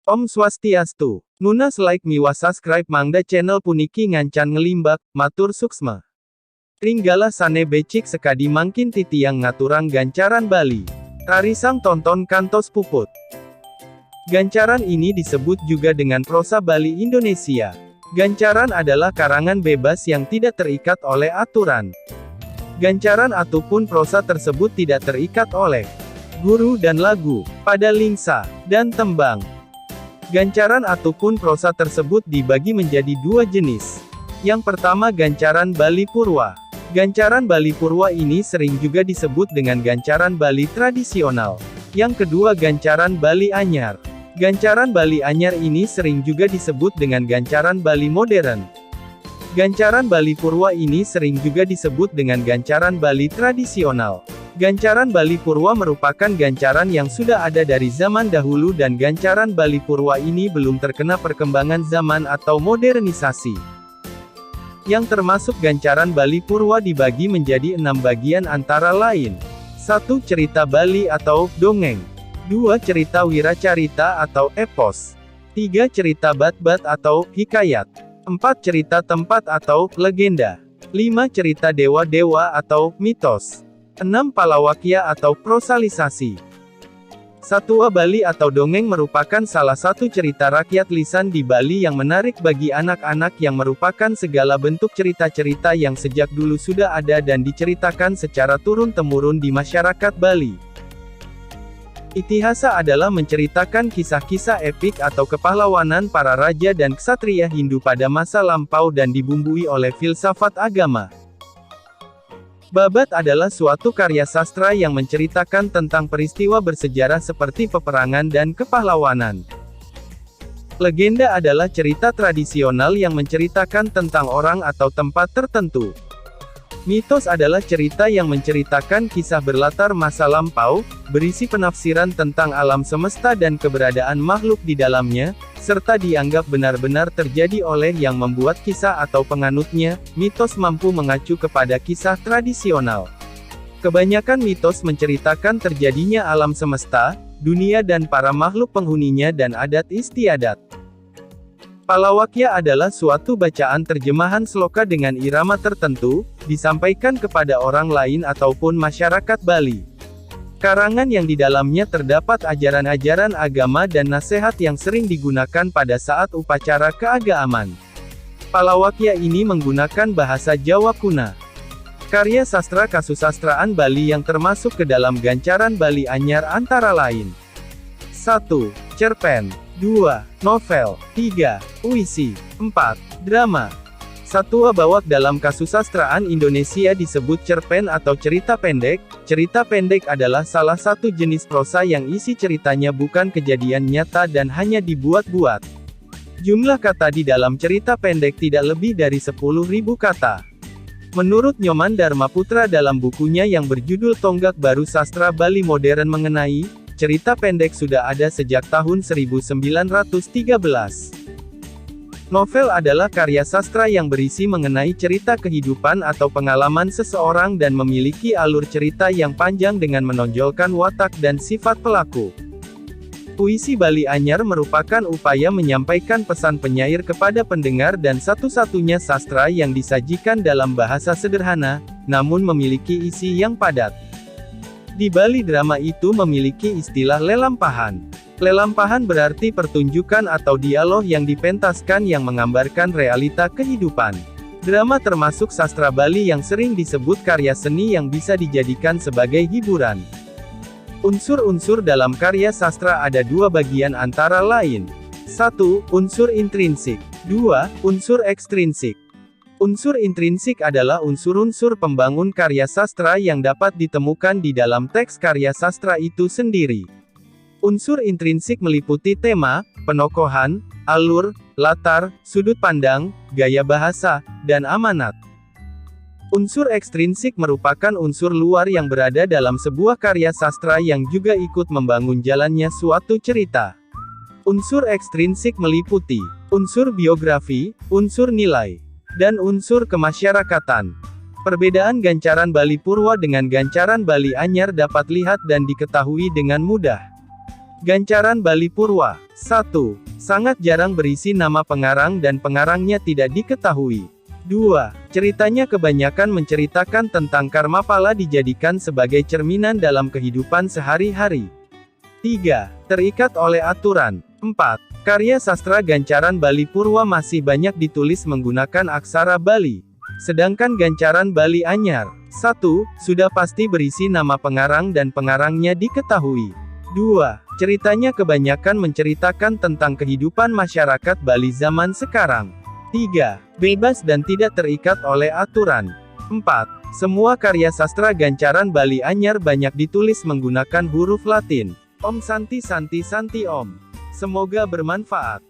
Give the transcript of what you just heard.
Om Swastiastu. Nunas like miwa subscribe mangda channel puniki ngancan ngelimbak, matur suksma. Ringgala sane becik sekadi mangkin titiang ngaturang gancaran Bali. Tarisang tonton kantos puput. Gancaran ini disebut juga dengan prosa Bali Indonesia. Gancaran adalah karangan bebas yang tidak terikat oleh aturan. Gancaran ataupun prosa tersebut tidak terikat oleh guru dan lagu, pada lingsa, dan tembang. Gancaran ataupun prosa tersebut dibagi menjadi dua jenis. Yang pertama gancaran Bali Purwa. Gancaran Bali Purwa ini sering juga disebut dengan gancaran Bali tradisional. Yang kedua gancaran Bali Anyar. Gancaran Bali Anyar ini sering juga disebut dengan gancaran Bali modern. Gancaran Bali Purwa ini sering juga disebut dengan gancaran Bali tradisional. Gancaran Bali Purwa merupakan gancaran yang sudah ada dari zaman dahulu dan gancaran Bali Purwa ini belum terkena perkembangan zaman atau modernisasi. Yang termasuk gancaran Bali Purwa dibagi menjadi 6 bagian antara lain. 1. Cerita Bali atau dongeng. 2. Cerita wiracarita atau epos. 3. Cerita bat-bat atau hikayat. 4. Cerita tempat atau legenda. 5. Cerita dewa-dewa atau mitos. 6. Palawakya atau prosalisasi. Satua Bali atau dongeng merupakan salah satu cerita rakyat lisan di Bali yang menarik bagi anak-anak yang merupakan segala bentuk cerita-cerita yang sejak dulu sudah ada dan diceritakan secara turun-temurun di masyarakat Bali. Itihasa adalah menceritakan kisah-kisah epik atau kepahlawanan para raja dan ksatria Hindu pada masa lampau dan dibumbui oleh filsafat agama. Babat adalah suatu karya sastra yang menceritakan tentang peristiwa bersejarah seperti peperangan dan kepahlawanan. Legenda adalah cerita tradisional yang menceritakan tentang orang atau tempat tertentu. Mitos adalah cerita yang menceritakan kisah berlatar masa lampau, berisi penafsiran tentang alam semesta dan keberadaan makhluk di dalamnya, serta dianggap benar-benar terjadi oleh yang membuat kisah atau penganutnya. Mitos mampu mengacu kepada kisah tradisional. Kebanyakan mitos menceritakan terjadinya alam semesta, dunia dan para makhluk penghuninya dan adat istiadat. Palawakya adalah suatu bacaan terjemahan sloka dengan irama tertentu, disampaikan kepada orang lain ataupun masyarakat Bali. Karangan yang di dalamnya terdapat ajaran-ajaran agama dan nasihat yang sering digunakan pada saat upacara keagamaan. Palawakya ini menggunakan bahasa Jawa kuna. Karya sastra kasusastraan Bali yang termasuk ke dalam gancaran Bali Anyar antara lain. 1. Cerpen. 2. Novel. 3. Puisi. 4. Drama. Satua Bawak dalam kasusastraan Indonesia disebut cerpen atau cerita pendek. Cerita pendek adalah salah satu jenis prosa yang isi ceritanya bukan kejadian nyata dan hanya dibuat-buat. Jumlah kata di dalam cerita pendek tidak lebih dari 10.000 kata. Menurut Nyoman Darmaputra dalam bukunya yang berjudul Tonggak Baru Sastra Bali Modern mengenai cerita pendek sudah ada sejak tahun 1913. Novel adalah karya sastra yang berisi mengenai cerita kehidupan atau pengalaman seseorang dan memiliki alur cerita yang panjang dengan menonjolkan watak dan sifat pelaku. Puisi Bali Anyar merupakan upaya menyampaikan pesan penyair kepada pendengar dan satu-satunya sastra yang disajikan dalam bahasa sederhana, namun memiliki isi yang padat. Di Bali drama itu memiliki istilah lelampahan. Lelampahan berarti pertunjukan atau dialog yang dipentaskan yang menggambarkan realita kehidupan. Drama termasuk sastra Bali yang sering disebut karya seni yang bisa dijadikan sebagai hiburan. Unsur-unsur dalam karya sastra ada dua bagian antara lain. 1. Unsur intrinsik. 2. Unsur ekstrinsik. Unsur intrinsik adalah unsur-unsur pembangun karya sastra yang dapat ditemukan di dalam teks karya sastra itu sendiri. Unsur intrinsik meliputi tema, penokohan, alur, latar, sudut pandang, gaya bahasa, dan amanat. Unsur ekstrinsik merupakan unsur luar yang berada dalam sebuah karya sastra yang juga ikut membangun jalannya suatu cerita. Unsur ekstrinsik meliputi unsur biografi, unsur nilai, dan unsur kemasyarakatan. Perbedaan gancaran Bali Purwa dengan gancaran Bali Anyar dapat lihat dan diketahui dengan mudah. Gancaran Bali Purwa 1. Sangat jarang berisi nama pengarang dan pengarangnya tidak diketahui. 2. Ceritanya kebanyakan menceritakan tentang Karmapala dijadikan sebagai cerminan dalam kehidupan sehari-hari. 3. Terikat oleh aturan. 4. Karya sastra Gancaran Bali Purwa masih banyak ditulis menggunakan aksara Bali. Sedangkan Gancaran Bali Anyar 1. Sudah pasti berisi nama pengarang dan pengarangnya diketahui. 2. Ceritanya kebanyakan menceritakan tentang kehidupan masyarakat Bali zaman sekarang. 3. Bebas dan tidak terikat oleh aturan. 4. Semua karya sastra Gancaran Bali Anyar banyak ditulis menggunakan huruf Latin. Om Santi Santi Santi Om. Semoga bermanfaat.